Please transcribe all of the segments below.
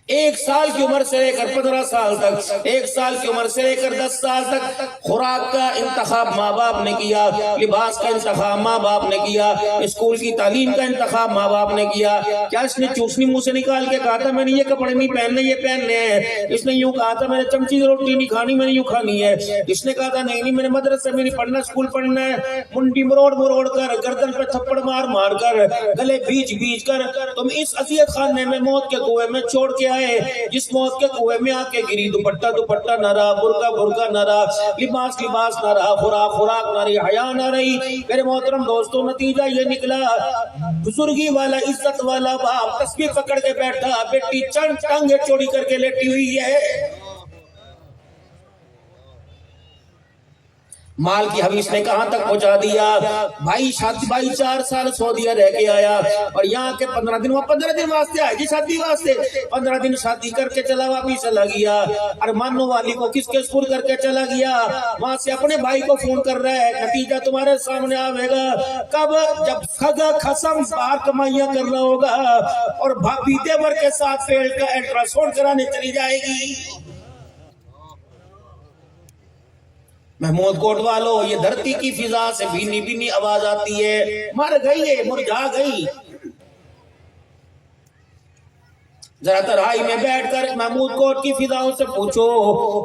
ایک سال کی عمر سے لے کر 15 سال تک، ایک سال کی عمر سے لے کر 10 سال تک خوراک کا انتخاب ماں باپ نے کیا، لباس کا انتخاب ماں باپ نے کیا، اسکول کی تعلیم کا انتخاب ماں باپ نے کیا۔ کیا اس نے چوسنی منہ سے نکال کے کہا تھا میں نے یہ کپڑے نہیں پہننے یہ پہننے ہیں؟ اس نے یوں کہا تھا میں نے چمچی سے روٹی نہیں کھانی میں نے یوں کھانی ہے؟ اس نے کہا تھا نہیں میں نے مدرسے میں نہیں پڑھنا اسکول پڑھنا ہے؟ منڈی مروڑ مروڑ کر، گردن پہ تھپڑ مار مار کر، گلے بیچ بیچ کر تم اس اذیت خانے میں موت کے کنویں میں چھوڑ کے آئے، جس موت کے کنویں میں آ کے گری۔ دوپٹہ دوپٹہ نہ رہا، برقع برقع نہ رہا، لباس لباس نہ رہا، خوراک خوراک نہ رہی، حیا نہ رہی۔ میرے محترم دوستو، نتیجہ یہ نکلا بزرگی والا عزت والا باپ تسبیح پکڑ کے بیٹھا، بیٹی چند ٹانگیں چوڑی کر کے لیٹی ہوئی ہے۔ مال کی حویث نے کہاں تک پہنچا دیا؟ بھائی 4 سال سعودیہ رہ کے آیا اور یہاں کے 15 دن، وہ 15 دن واسطے آئے جی شادی واسطے، 15 دن شادی کر کے چلا واپس چلا گیا، ارمانوں والی کو کس کے سپرد کر کے چلا گیا، وہاں سے اپنے بھائی کو فون کر رہا ہے۔ نتیجہ تمہارے سامنے آئے گا کب؟ جب خدا خسم باہر کمائیاں کر رہا ہوگا اور بھابی دیور کے ساتھ فیلڈ کا الٹراساؤنڈ کرانے چلی جائے گی۔ محمود کوٹ والو، یہ دھرتی کی فضا سے بھینی بھینی آواز آتی ہے، مر گئی ہے، مرجھا گئی۔ ذرا تنہائی میں بیٹھ کر محمود کوٹ کی فضاؤں سے پوچھو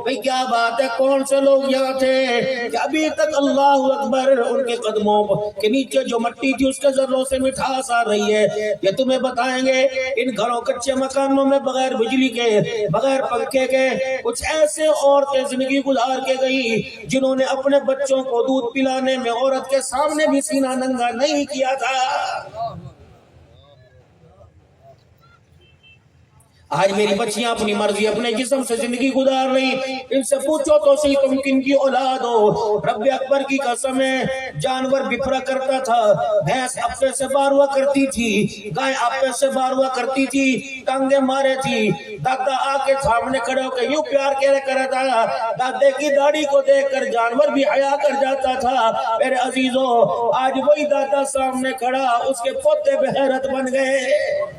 بھئی کیا بات ہے، کون سے لوگ یہاں تھے کہ ابھی تک اللہ اکبر ان کے قدموں کے نیچے جو مٹی تھی اس کے ذروں سے مٹھاس آ رہی ہے؟ یہ تمہیں بتائیں گے ان گھروں کچے مکانوں میں بغیر بجلی کے، بغیر پنکھے کے کچھ ایسے عورتیں زندگی گزار کے گئی جنہوں نے اپنے بچوں کو دودھ پلانے میں عورت کے سامنے بھی سینہ ننگا نہیں کیا تھا۔ آج میری بچیاں اپنی مرضی اپنے جسم سے زندگی گزار رہی، ان سے پوچھو تو صحیح تم کن کی اولاد ہو؟ رب اکبر کی قسم ہے، جانور بپھرا کرتا تھا، بھینس اپے سے بار ہوا کرتی تھی، گائے اپے سے بار ہوا کرتی تھی، ٹانگیں مارے تھی، دادا آ کے سامنے کھڑے ہو کے یوں پیار کہہ کرا تھا، دادے کی داڑھی کو دیکھ کر جانور بھی حیا کر جاتا تھا۔ میرے عزیزوں، آج وہی دادا سامنے کھڑا، اس کے پوتے بے غیرت بن گئے۔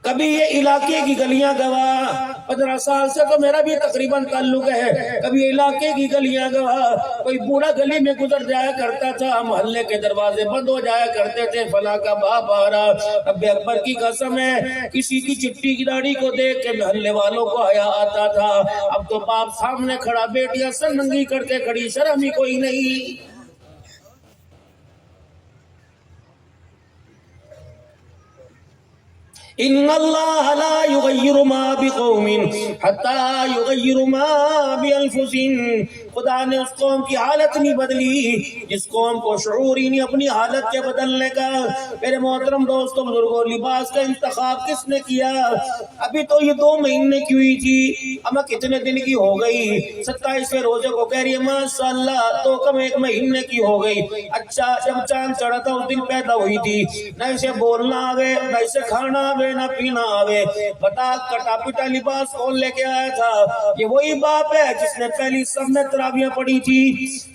کبھی یہ علاقے کی گلیاں گواہ، 15 سال سے تو میرا بھی تقریباً تعلق ہے، کبھی علاقے کی گلیاں گواہ، کوئی بوڑھا گلی میں گزر جایا کرتا تھا، محلے کے دروازے بند ہو جایا کرتے تھے، فلاں کا باپ آ رہا، رب اکبر کی قسم ہے کسی کی چٹی کی داڑھی کو دیکھ کے محلے والوں کو حیا آتا تھا۔ اب تو باپ سامنے کھڑا، بیٹیاں سر ننگی کر کے کھڑی، شرم ہی کوئی نہیں۔ ان اللہ لا یغیر ما بقوم حتی یغیر ما بانفسہم، خدا نے اس قوم کی حالت نہیں بدلی جس قوم کو شعور ہی نہیں اپنی حالت کے بدلنے کا۔ میرے محترم دوستو بزرگوں، لباس کا انتخاب کس نے کیا؟ ابھی تو یہ 2 مہینے کی ہوئی تھی، اما کتنے دن کی ہو گئی؟ 27ویں روزے کو کہہ رہی ہے ماشاءاللہ، تو کم 1 مہینے کی ہو گئی۔ اچھا، جب چاند چڑھا تھا اس دن پیدا ہوئی تھی، نہ اسے بولنا آوے، نہ اسے کھانا آوے، نہ پینا آوے، بتا کٹا پٹا لباس کون لے کے آیا تھا؟ یہ وہی باپ ہے جس نے پہلی سب میں تراویاں پڑھی تھی،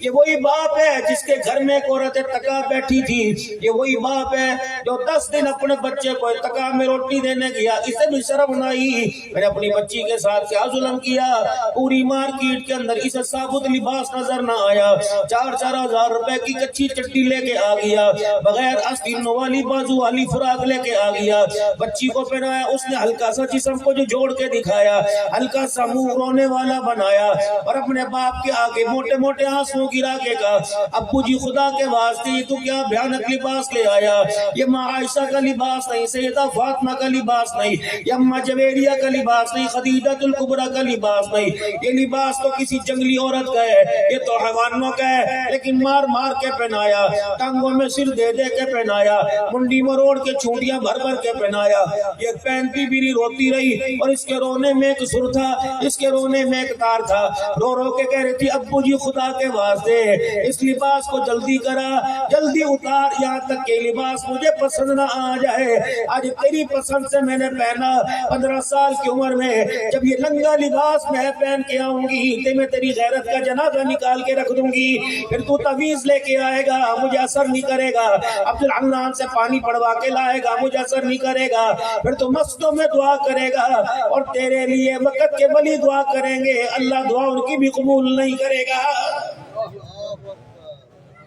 یہ وہی باپ ہے جس کے گھر میں ایک عورت تکا بیٹھی تھی، یہ وہی باپ ہے جو 10 دن اپنے بچے کو تکا میں روٹی دینے گیا، اسے بھی شرم نہ آئی۔ میں نے اپنی بچی کے ساتھ کیا ظلم کیا، پوری مارکیٹ کے اندر اسے ثابت لباس نظر نہ آیا، 4-4 ہزار روپے کی کچی چٹی لے کے آ گیا، بغیر آستینوں والی بازو والی فراق لے کے آ گیا، بچی کو پہنایا، اس نے ہلکا سا جسم کو جو جوڑ کے دکھایا، ہلکا سا منہ رونے والا بنایا، اور اپنے باپ کے آگے موٹے موٹے آنسو گرا کے کہا ابو جی خدا کے واسطے یہ تو کیا بھیانک لباس لے آیا، یہ ماں عائشہ کا لباس نہیں، سیدہ فاطمہ کا لباس نہیں، یہ اماں جویریہ کا لباس نہیں، خدیجہ الکبریٰ کا لباس نہیں، یہ لباس تو کسی جنگلی عورت کا ہے، یہ تو حیوانوں کا ہے، لیکن مار مار کے پہنایا، ٹانگوں میں سر دے دے کے پہنایا، منڈی مروڑ کے چونٹیاں بھر بھر کے پہنایا، یہ پہنتی بھی نہیں، روتی رہی، اور اس کے رونے میں ایک سر تھا، اس کے رونے میں ایک تار تھا، رو رو کے کہہ رہی تھی ابو جی خدا کے واسطے اس لباس کو جلدی کرا، جلدی اتار، یہاں تک کہ لباس مجھے پسند نہ آ جائے۔ آج تیری پسند سے میں نے پہنا، 15 سال کی عمر میں جب یہ ننگا لباس میں پہن کے آؤں گی تو میں تیری غیرت کا جنازہ نکال کے رکھ دوں گی، پھر تو تعویذ لے کے آئے گا، مجھے اثر نہیں کرے گا، عبد الحنان سے پانی پڑوا کے لائے گا، مجھے اثر نہیں کرے گا، پھر تو مسجدوں میں دعا کرے گا اور تیرے لیے وقت کے ولی دعا کریں گے، اللہ دعا ان کی بھی قبول نہیں کرے گا۔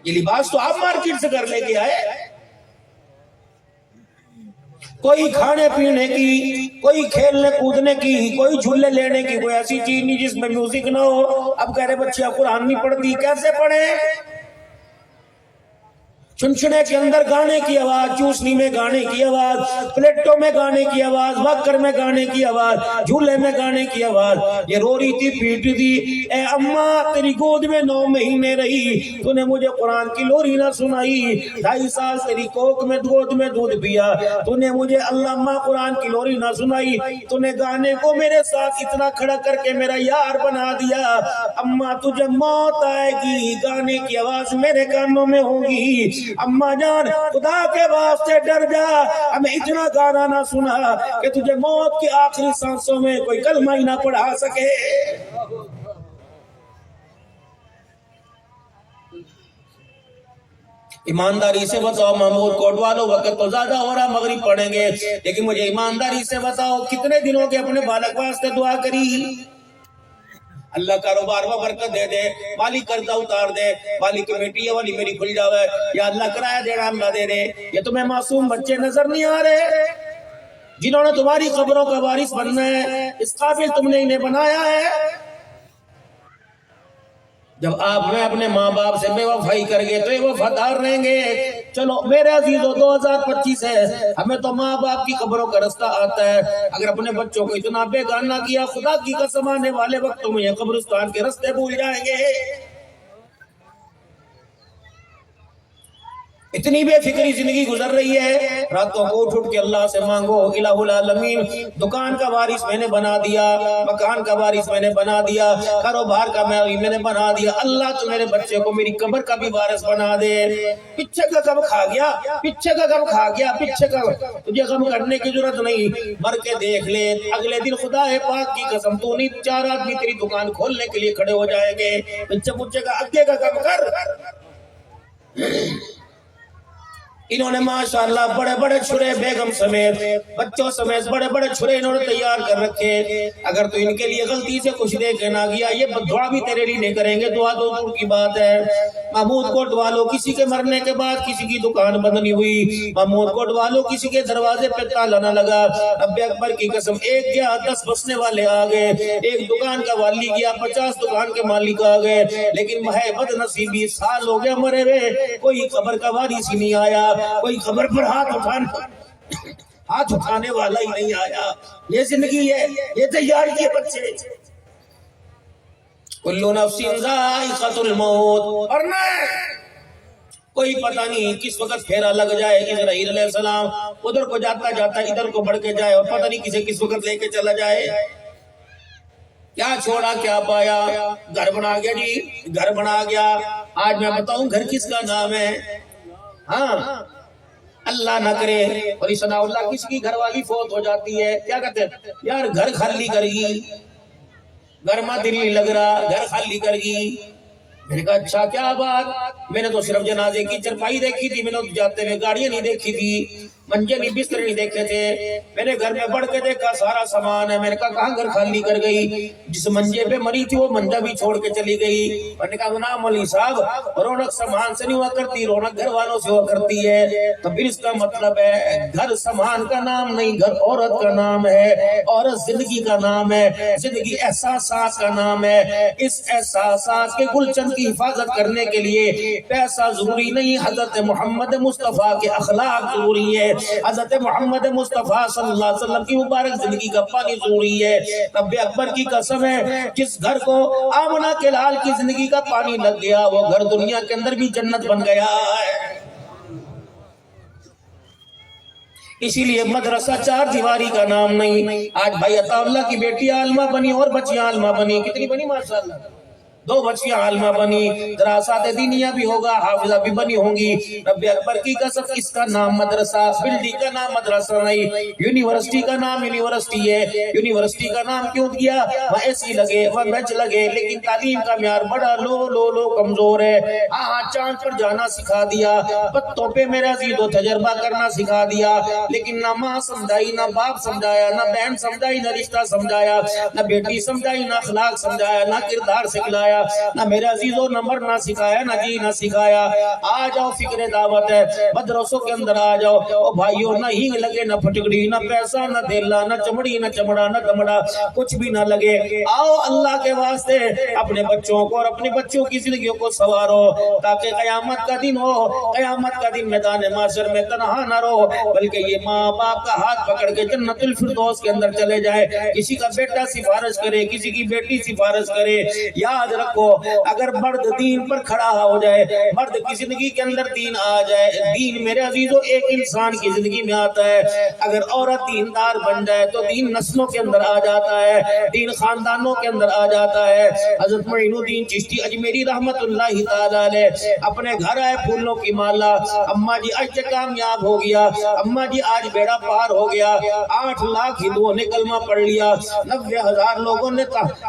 یہ لباس تو آپ مارکیٹ سے کر لے کے آئے، کوئی کھانے پینے کی، کوئی کھیلنے کودنے کی، کوئی جھولے لینے کی کوئی ایسی چیز نہیں جس میں میوزک نہ ہو۔ اب کہہ رہے بچیاں قرآن نہیں پڑھتی، کیسے پڑھیں؟ چنچنے کے اندر گانے کی آواز، چوسنی میں گانے کی آواز، پلیٹوں میں گانے کی آواز، واکر میں گانے کی آواز، جھولے میں گانے کی آواز۔ یہ رو رہی تھی، پیٹ تھی، اے اماں تیری گود میں 9 مہینے رہی، تو نے مجھے قرآن کی لوری نہ سنائی، 2.5 سال تیری کوک میں گود میں دودھ پیا، تو نے مجھے اللہ اماں قرآن کی لوری نہ سنائی، تو نے گانے کو میرے ساتھ اتنا کھڑا کر کے میرا یار بنا دیا۔ اماں تجھے موت آئے گی، گانے کی آواز میرے کانوں میں ہوگی، اماں جان خدا کے واسطے ڈر جا، ہمیں اتنا گانا نہ سنا کہ تجھے موت کی آخری سانسوں میں کوئی کلمہ ہی نہ پڑھا سکے۔ ایمانداری سے بتاؤ محمود کوٹ والو، وقت تو زیادہ ہو رہا، مغرب پڑھیں گے، لیکن مجھے ایمانداری سے بتاؤ کتنے دنوں کے اپنے بالک واسطے دعا کری؟ اللہ کاروبار میں برکت دے دے، مالی قرضہ اتار دے، مالی کمیٹی والی میری کھل جاوے، یا اللہ کرایہ دینا اللہ دے دے۔ یہ تمہیں معصوم بچے نظر نہیں آ رہے جنہوں نے تمہاری قبروں کا وارث بننا ہے؟ اس قابل تم نے انہیں بنایا ہے؟ جب آپ میں اپنے ماں باپ سے بے وفائی کر گئے تو یہ وفادار رہیں گے؟ چلو میرے عزیزو 2025 ہے، ہمیں تو ماں باپ کی قبروں کا رستہ آتا ہے، اگر اپنے بچوں کو اتنا بے گانہ کیا، خدا کی قسم آنے والے وقتوں میں یہ قبرستان کے رستے بھول جائیں گے۔ اتنی بے فکری زندگی گزر رہی ہے، راتوں کو اٹھ کے اللہ سے مانگو، الہ العالمین دکان کا وارث میں نے بنا دیا، مکان کا وارث میں نے بنا دیا، کاروبار کا میں نے بنا دیا، اللہ تو میرے بچے کو میری قبر کا بھی وارث بنا دے۔ پیچھے کا غم کھا گیا، پیچھے کا غم کھا گیا، پیچھے کا تجھے غم کرنے کی ضرورت نہیں، مر کے دیکھ لے، اگلے دن خدا پاک کی قسم تو نہیں 4 آدمی تیری دکان کھولنے کے لیے کھڑے ہو جائیں گے۔ پیچھے کا آگے کا غم کر۔ انہوں نے ماشاءاللہ بڑے بڑے چھرے بیگم سمیت، بچوں سمیت بڑے بڑے چھرے انہوں نے تیار کر رکھے، اگر تو ان کے لیے غلطی سے کچھ دے کے نہ گیا، یہ دعا بھی تیرے لیے نہیں کریں گے، دعا تو دور کی بات ہے۔ محمود کوٹ والوں کسی کے مرنے کے بعد کسی کی دکان بند نہیں ہوئی، محمود کوٹ والوں کسی کے دروازے پہ تالا نہ لگا، رب اکبر کی قسم 1 گیا 10 بسنے والے آ گئے، 1 دکان کا والی گیا 50 دکان کے مالک آ گئے، لیکن بد نصیبی سال ہو گیا مرے ہوئے، کوئی قبر کا وارث ہی نہیں آیا، کوئی خبر پر ہاتھ اٹھانے والا ہی نہیں آیا۔ یہ زندگی ہے، یہ تیار کیے بچے۔ کل نفس ذائقۃ الموت، اور نہ کوئی پتہ نہیں کس وقت پھیرا لگ جائے، اسرائیل علیہ السلام ادھر کو جاتا جاتا ادھر کو بڑھ کے جائے، اور پتہ نہیں کسے کس وقت لے کے چلا جائے۔ کیا چھوڑا کیا پایا؟ گھر بنا گیا جی، گھر بنا گیا۔ آج میں بتاؤں گھر کس کا نام ہے؟ ہاں اللہ نہ کرے اور ثناء اللہ کسی کی گھر والی فوت ہو جاتی ہے، کیا کہتے ہیں یار گھر خالی کر گی، گھر میں دل نہیں لگ رہا، گھر خالی کر گی۔ میں نے کہا اچھا کیا بات؟ میں نے تو صرف جنازے کی چرپائی دیکھی تھی، میں نے جاتے ہوئے گاڑیاں نہیں دیکھی تھی، منجے نہیں بستر نہیں دیکھے تھے، میں نے گھر میں بڑھ کے دیکھا سارا سامان ہے۔ میں نے کہا کہاں گھر خالی کر گئی؟ جس منجے پہ مری تھی وہ منجا بھی چھوڑ کے چلی گئی۔ میں نے کہا نا مولوی صاحب رونق سامان سے نہیں ہوا کرتی، رونق گھر والوں سے ہوا کرتی ہے۔ تو پھر اس کا مطلب ہے گھر سامان کا نام نہیں، گھر عورت کا نام ہے، عورت زندگی کا نام ہے، زندگی احساسات کا نام ہے۔ اس احساسات کے گلچن کی حفاظت کرنے کے لیے پیسہ ضروری نہیں، حضرت محمد مصطفیٰ کے اخلاق ضروری ہے، حضرت محمد مصطفیٰ صلی اللہ علیہ وسلم کی مبارک زندگی کا پانی ضروری ہے۔ رب اکبر کی قسم ہے جس گھر کو آمنہ کے لال کی زندگی کا پانی لگ گیا وہ گھر دنیا کے اندر بھی جنت بن گیا ہے۔ اسی لیے مدرسہ 4 دیواری کا نام نہیں۔ آج بھائی عطا اللہ کی بیٹی عالمہ بنی اور بچیاں عالمہ بنی، کتنی بنی ماشاءاللہ؟ دو بچیاں عالمہ بنی، دراسات دینیہ بھی ہوگا، حافظہ بھی بنی ہوں گی۔ رب اکبر کی قسم، اس کا نام مدرسہ، بلڈنگ کا نام مدرسہ نہیں، یونیورسٹی کا نام یونیورسٹی ہے۔ یونیورسٹی کا نام کیوں دیا؟ وہ ایسی لگے، وہ بچ لگے، لیکن تعلیم کا معیار بڑا لو کمزور ہے۔ ہاں چاند پر جانا سکھا دیا، پتوں پہ میرا عزیز و تجربہ کرنا سکھا دیا، لیکن نہ ماں سمجھائی، نہ باپ سمجھایا، نہ بہن سمجھائی، نہ رشتہ سمجھایا، نہ بیٹی سمجھائی، نہ اخلاق سمجھایا، نہ کردار سکھلایا، نہ میرا عزیز و نمبر نہ سکھایا، نہ جی نہ سکھایا۔ آ جاؤ، فکر دعوت ہے، مدرسوں کے اندر آ جاؤ۔ او بھائیو، نہ ہینگ لگے، نہ پھٹکڑی، نہ پیسہ، نہ دھیلا، نہ چمڑی، نہ چمڑا، نہ دمڑا، کچھ بھی نہ لگے۔ آؤ اللہ کے واسطے اپنے بچوں کو اور اپنے بچوں کی زندگیوں کو سوارو، تاکہ قیامت کا دن ہو، قیامت کا دن میدان معاشر میں تنہا نہ رہو، بلکہ یہ ماں باپ کا ہاتھ پکڑ کے جنت الفردوس کے اندر چلے جائے۔ کسی کا بیٹا سفارش کرے، کسی کی بیٹی سفارش کرے۔ یاد رکھو، اگر مرد دین پر کھڑا ہو جائے، مرد کی زندگی کے اندر دین آ جائے، دین میرے عزیزو ایک انسان کی زندگی میں آتا ہے۔ اگر عورت دیندار بن جائے تو دین نسلوں کے اندر آ جاتا ہے، دین خاندانوں کے اندر آ جاتا ہے۔ حضرت معین الدین چشتی اجمیری رحمت اللہ تعالی علیہ اپنے گھر آئے پھولوں کی مالا، اماں جی آج کامیاب ہو گیا، اماں جی آج بیڑا پار ہو گیا، 8 لاکھ ہندوؤں نے کلمہ پڑھ لیا، 90,000 لوگوں نے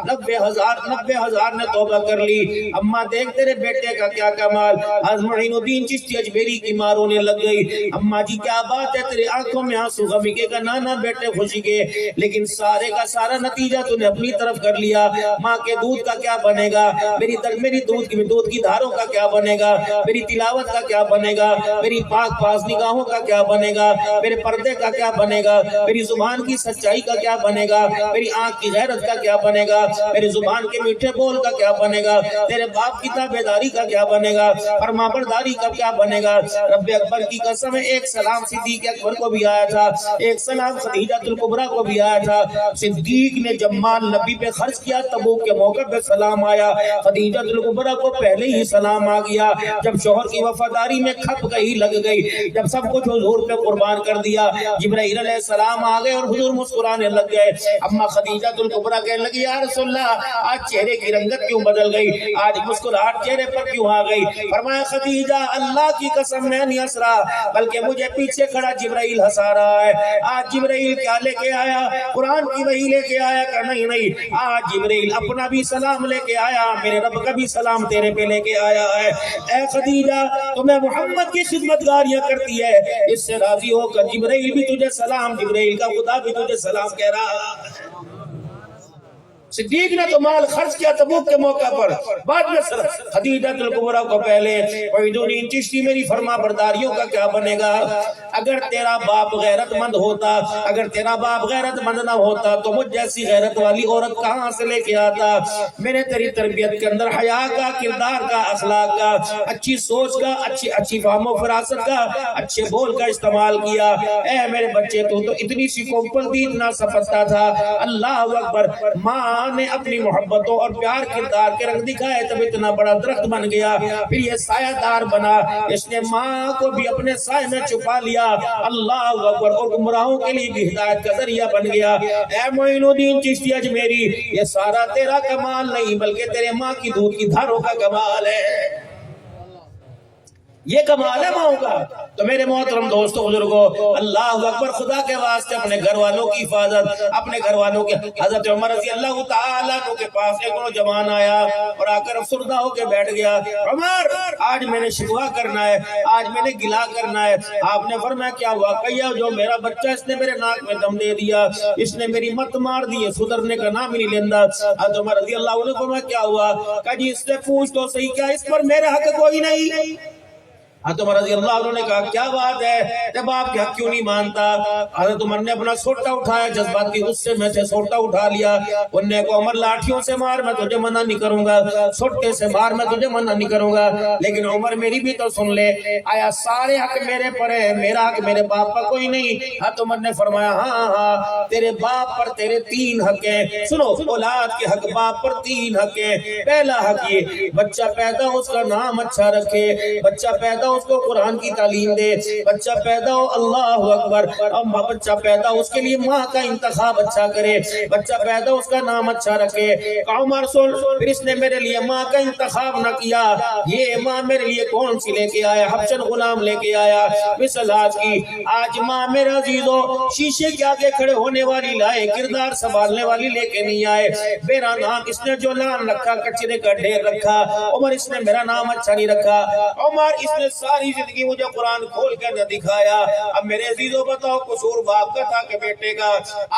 90,000 نے توبہ کر لی۔ اماں دیکھ تیرے بیٹے کا کیا کمال۔ حضرت معین الدین چشتی اجمیری کی ماں رونے لگ گئی، اماں جی کیا بات ہے، تیرے آنکھوں میں آنسو غمی کے کا نانا بیٹے خوشی کے، لیکن سارے کا سارا نتیجہ تو نے اپنی طرف کر لیا۔ ماں کے دودھ کا کیا بنے گا، میری دودھ کی دھاروں کا کیا بنے گا، میری تلاوت کا کیا بنے گا، میری پاک پاس نگاہوں کا کیا بنے گا، میرے پردے کا کیا بنے گا، میری زبان کی سچائی کا کیا بنے گا، میری آنکھ کی غیرت کا کیا بنے گا، میری زبان کے میٹھے بول کا کیا بنے گا، تیرے باپ کی تابعداری کا کیا بنے گا، فرمانبرداری کا کیا بنے گا۔ رب اکبر کی قسم، ایک سلام صدیق اکبر کو بھی آیا تھا، ایک سلام خدیجہ الکبریٰ کو بھی آیا تھا۔ صدیق نے جب مال نبی پہ خرچ کیا، تبوک کے موقع پہ سلام آیا، خدیجہ الکبریٰ کو پہلے ہی سلام آ گیا۔ جب شوہر کی وفاداری میں کھپ گئی، لگ گئی، جب سب کچھ حضور پہ قربان کر دیا، جبرائیل علیہ السلام آ گئے اور حضور مسکرانے لگ گئے۔ اما خدیجہ الکبریٰ کہنے لگی، یا رسول اللہ، آج چہرے کی رنگت کیوں بدل گئی، آج مسکراہٹ چہرے پر کیوں آ گئی؟ فرمایا، خدیجہ اللہ کی قسم میں نہیں ہنس رہا، بلکہ مجھے پیچھے کھڑا جبرائیل ہنسا رہا ہے۔ آج جبرائیل کیا لے کے آیا؟ قرآن کی وحی لے کے آیا کہ نہیں؟ آج جبرائیل اپنا بھی سلام لے کے آیا، میرے رب کا بھی سلام تیرے پہ لے کے آیا ہے۔ اے خدیجہ، تمہیں محمد کی خدمت گاریاں کرتی ہے، اس سے راضی ہو کر جبرائیل بھی تجھے سلام، جبرائیل کا خدا بھی تجھے سلام کہہ رہا۔ صدیق نے تو مال خرچ کیا تبوک کے موقع پر، بعد میں خدیجہ الکبریٰ کو پہلے۔ معین الدین چشتی، میری فرما برداریوں کا کیا بنے گا؟ اگر تیرا باپ غیرت مند ہوتا، اگر تیرا باپ غیرت مند نہ ہوتا تو مجھ جیسی غیرت والی عورت کہاں سے لے کے آتا؟ میں نے تیری تربیت کے اندر حیا کا، کردار کا، اخلاق کا، اچھی سوچ کا، اچھی فہم و فراست کا، اچھے بول کا استعمال کیا۔ اے میرے بچے، تو اتنی سی کوپل دی، اتنا سپتا تھا۔ اللہ اکبر، ماں نے اپنی محبتوں اور پیار کردار کے رنگ دکھائے، تب اتنا بڑا درخت بن گیا، پھر یہ سایہ دار بنا، اس نے ماں کو بھی اپنے سائے میں چھپا لیا۔ اللہ اکبر، اور گمراہوں کے لیے بھی ہدایت کا ذریعہ بن گیا۔ اے معین الدین چشتی اجمیری، یہ سارا تیرا کمال نہیں، بلکہ تیرے ماں کی دودھ کی دھاروں کا کمال ہے، یہ کمال ہے ماں کا۔ تو میرے محترم دوستو، بزرگو، اللہ اکبر، خدا کے واسطے اپنے گھر والوں کی حفاظت، اپنے گھر والوں کے۔ حضرت عمر رضی اللہ تعالیٰ عنہ کے پاس ایک نوجوان آیا اور آ کر افسردہ ہو کے بیٹھ گیا۔ عمر، آج میں نے شکوہ کرنا ہے، آج میں نے گلہ کرنا ہے۔ آپ نے فرمایا، کیا واقعہ؟ جو میرا بچہ، اس نے میرے ناک میں دم دے دیا، اس نے میری مت مار دی، سدھرنے کا نام ہی نہیں لیندہ۔ حضرت عمر رضی اللہ عنہ فرمایا، کیا ہوا؟ کہا جی، اس سے پوچھ تو صحیح، کیا اس پر میرے حق کوئی نہیں؟ حضرت عمر رضی اللہ عنہ نے کہا، کیا بات ہے، جب آپ کے حق کیوں نہیں مانتا؟ حضرت عمر نے اپنا سوٹا اٹھایا، جذبات کی غصے میں سے سوٹا اٹھا لیا، انہیں کو، عمر لاٹھیوں سے مار، میں تجھے منع نہیں کروں گا، سوٹے سے مار، میں تجھے منع نہیں کروں گا، لیکن عمر میری بھی تو سن لے، آیا سارے حق میرے پر ہے، میرا حق میرے باپ پر کوئی نہیں؟ حضرت عمر نے فرمایا، ہاں، تیرے باپ پر تیرے 3 حق ہیں۔ سنو، اولاد کے حق باپ پر 3 حق ہیں۔ پہلا حق یہ، بچہ پیدا اس کا نام اچھا رکھے، بچہ پیدا اس کو قرآن کی تعلیم دے. بچہ پیدا ہو اللہ اکبر، اب بچہ پیدا ہو اس کے لیے ماں کا انتخاب اچھا کرے. بچہ پیدا ہو اس کا نام اچھا رکھے. عمر سن، پھر اس نے میرے لیے ماں کا انتخاب نہ کیا. یہ ماں میرے لیے کون سی لے کے آیا؟ حبشن غلام لے کے آیا. مثل آج کی، آج ماں میرے عزیزو شیشے کے آگے کھڑے ہونے والی لائے، کردار سنبھالنے والی لے کے نہیں آئے. میرا نام اس نے جو لان رکھا، کچرے کا ڈھیر رکھا. عمر اس نے میرا نام اچھا نہیں رکھا. عمر اس نے ساری زندگی مجھے قرآن کھول کے نہ دکھایا. اب میرے عزیزو بتاؤ قصور باپ کا تھا کہ بیٹے کا؟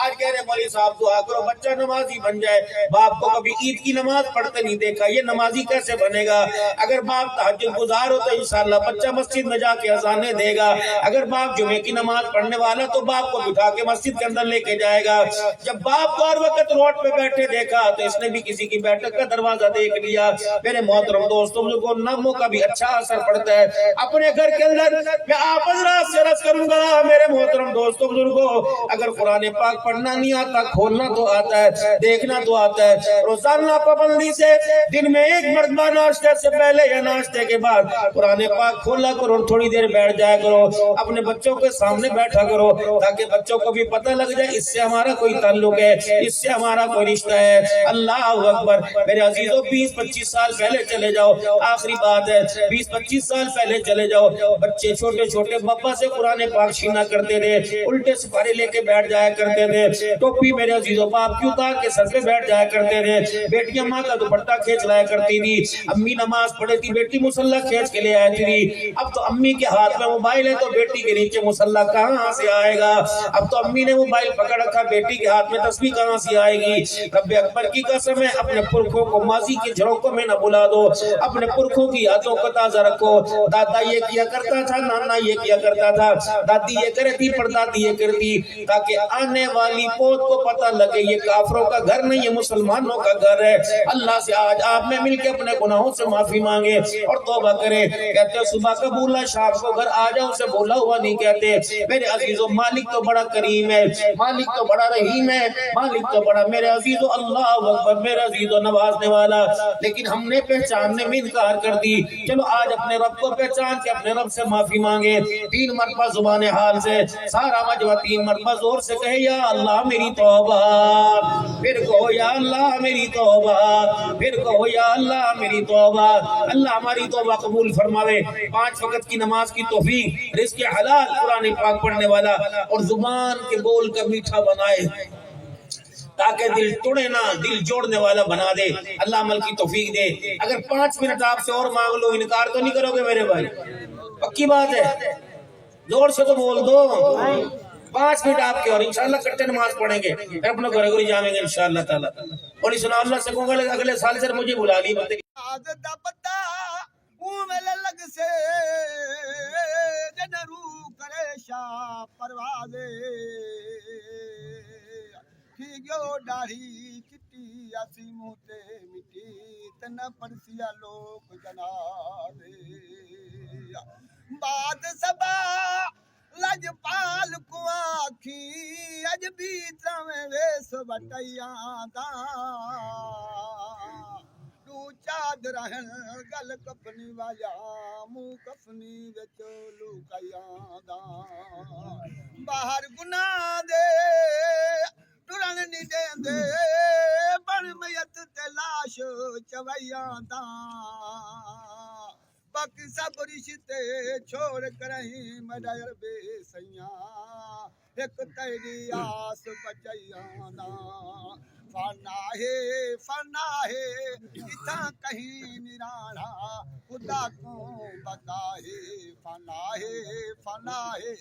آج کہہ رہے مولوی صاحب دعا کرو بچہ نمازی بن جائے. باپ کو کبھی عید کی نماز پڑھتے نہیں دیکھا، یہ نمازی کیسے بنے گا؟ اگر باپ تہجد گزار ہو تو انشاءاللہ بچہ مسجد میں جا کے اذانیں دے گا. اگر باپ جمعے کی نماز پڑھنے والا تو باپ کو بٹھا کے مسجد کے اندر لے کے جائے گا. جب باپ کو ہر وقت روڈ پہ بیٹھے دیکھا تو اس نے بھی کسی کی بیٹھک کا دروازہ دیکھ لیا. میرے محترم دوستوں کو ناموں کا بھی اچھا اثر پڑتا ہے. اپنے گھر کے اندر میں آپ حضرات سے عرض کروں گا میرے محترم دوستوں بزرگوں، اگر قرآن پاک پڑھنا نہیں آتا، کھولنا تو آتا ہے، دیکھنا تو آتا ہے. روزانہ پابندی سے دن میں ایک مرتبہ ناشتے سے پہلے یا ناشتے کے بعد قرآن پاک کھولا کرو، تھوڑی دیر بیٹھ جایا کرو، اپنے بچوں کے سامنے بیٹھا کرو تاکہ بچوں کو بھی پتہ لگ جائے اس سے ہمارا کوئی تعلق ہے، اس سے ہمارا کوئی رشتہ ہے. اللہ اکبر. میرے عزیزوں 20-25 سال پہلے چلے جاؤ، آخری بات ہے، 20-25 سال پہلے چلے جاؤ. بچے چھوٹے چھوٹے بابا سے قرآن پاک چھینا کرتے تھے، الٹے سپارے لے کے بیٹھ جایا کرتے تھے. ٹوپی میرے عزیزوں باپ کی اتار کے سر پہ بیٹھ جایا کرتے تھے. بیٹیاں ماں کا دوپٹہ کھینچ لایا کرتی تھی. امی نماز پڑھے تھی، بیٹی مصلی کھینچ کے لے آئی تھی. اب تو امی کے ہاتھ میں موبائل ہے تو بیٹی کے نیچے مصلی کہاں سے آئے گا؟ اب تو امی نے موبائل پکڑ رکھا، بیٹی کے ہاتھ میں تسبیح کہاں سے آئے گی؟ رب اکبر کی قسم ہے، اپنے پرکھوں کو ماضی کے جھڑکوں میں نہ بلا دو، اپنے پرکھوں کی یادوں کو تازہ رکھو. دادا یہ کیا کرتا تھا، نانا یہ کیا کرتا تھا، دادی یہ کرے تھی، پردادی یہ کرتی، تاکہ آنے والی پوت کو پتہ لگے یہ کافروں کا گھر نہیں، یہ مسلمانوں کا گھر ہے. اللہ سے آج آپ میں مل کے اپنے گناہوں سے معافی مانگے اور توبہ کرے. کہتے ہیں صبح کا بولا شام کو گھر آ جاؤ، اسے بولا ہوا نہیں کہتے. میرے عزیزو مالک تو بڑا کریم ہے، مالک تو بڑا رحیم ہے، مالک تو بڑا میرے عزیزو اللہ اکبر میرے عزیزو نوازنے والا. لیکن ہم نے پہچاننے میں انکار کر دی. چلو آج اپنے رب کو پہچان کے اپنے رب سے معافی مانگے. 3 مرتبہ زبان حال سے سارا مجمع 3 مرتبہ زور سے کہے یا اللہ میری توبہ، پھر کہو یا اللہ میری توبہ، پھر کہو یا اللہ میری توبہ. اللہ ہماری توبہ قبول فرماوے. 5 وقت کی نماز کی توفیق، رزق حلال، قرآن پاک پڑھنے والا اور زبان کے بول کا میٹھا بنائے تاکہ دل توڑے نہ، دل جوڑنے والا بنا دے. اللہ عمل کی توفیق دے. اگر 5 منٹ آپ سے اور مانگ لو انکار تو نہیں کرو گے میرے بھائی؟ پکی بات ہے، زور سے تو بول دو. 5 منٹ آپ کے اور انشاءاللہ کٹے نماز پڑھیں گے، پھر اپنے گھر گھر جائیں گے انشاءاللہ تعالیٰ. اور اس اللہ اللہ سے کہوں گا اگلے سال سے مجھے بلا لی بندے لگ سے جنرو کرے شاہ پروازے ٹھیکو ڈاڑھی چٹی اسی موتے مٹی تن پرسیا لوگ جنازے بات سبا لج پال کو آکھی اج بھی ترمے ویس بٹیاں دا چادر گل کفنی وایا منہ کفنی وچ لوکیاں دا باہر گناہ دے ٹرن نہیں دیندے بن میت تے لاش چویاں دا باقی سب رشتے چھوڑ کریں مڈر بے سیاں ایک تیری آس بچیاں دا فنا ہے اتھا کہیں نرانا خدا کو بتا ہے. فنا ہے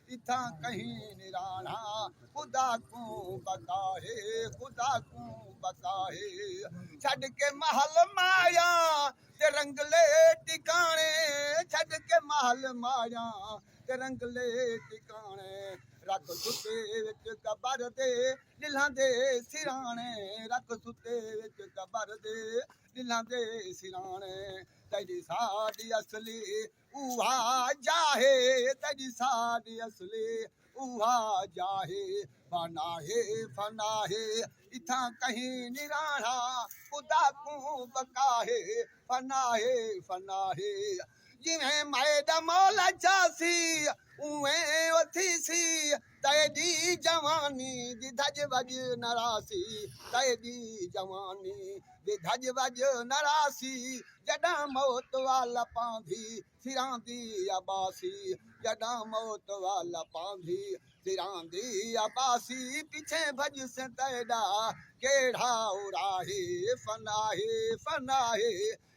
اتھا کہیں نرانا خدا کو بتا ہے، خدا کو بتا ہے. چھڈ کے محل مایا تے رنگلے ٹکانے، چھڈ کے محل مایا تے رنگلے ٹکانے رکھ ستے وچ قبر دے دلاں دے سرانے، رکھ ستے وچ قبر دے دلاں دے سرانے. تیری ساڈی اصلی اوہا جاہے، تیری ساڈی اصلی اوہا جاہے. فنا ہے اتھا کہیں نرانا خدا کو بقا ہے. فنا ہے ਜਿਵੇਂ ਮਾਏ ਦਾ ਮੌਲਾ ਚਾਸੀ ਉਵੇਂ ਉਥੀ ਸੀ ਤੇਰੀ ਜਵਾਨੀ ਦੀ ਧੱਜ ਵੱਜ ਨਰਾਸੀ ਤੇਰੀ ਜਵਾਨੀ ਦੀ ਧੱਜ ਵੱਜ ਨਰਾਸੀ ਜਦਾਂ ਮੌਤ ਵਾਲਾ ਪਾਂਦੀ ਸਿਰਾਂ ਦੀ ਆਬਾਸੀ ਜਦਾਂ ਮੌਤ ਵਾਲਾ ਪਾਂਦੀ ਸਿਰਾਂ ਦੀ ਆਬਾਸੀ ਪਿੱਛੇ ਭਜ ਸੇ ਤੇਰਾ ਕਿਹੜਾ ਉਰਾਹੇ ਫਨਾਹੇ